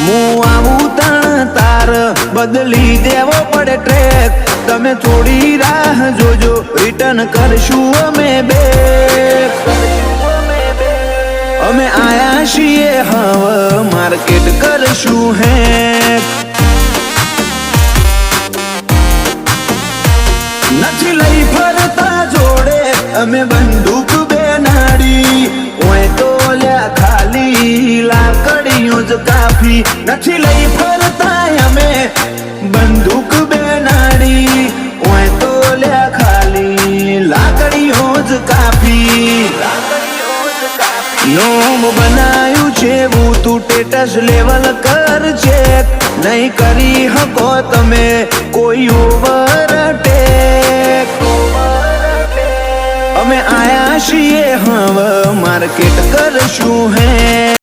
હું આવું તણ તાર બદલી દેવો પડે ટ્રેક તમે થોડી રાહ જોજો રિટર્ન કરશું અમે બેક અમે આયા છીએ હવે માર્કેટ કરશું હેક નથી લઈ ફરતા જોડે અમે બંદૂક બેનાડી ઓય તો લ્યા ખાલી લાકડીઓ જ કાફી નથી લઈ ફરતા અમે બંદૂક બેનાડી ઓય તો લ્યા ખાલી લાકડીઓ જ કાફી નોમ બનાયું છે હું તું ટેટસ લેવલ કર ચેક નહીં કરી હકો તમે કોઈ ઓવરટેક અમે આયા છીએ હવે માર્કેટ કરશું હે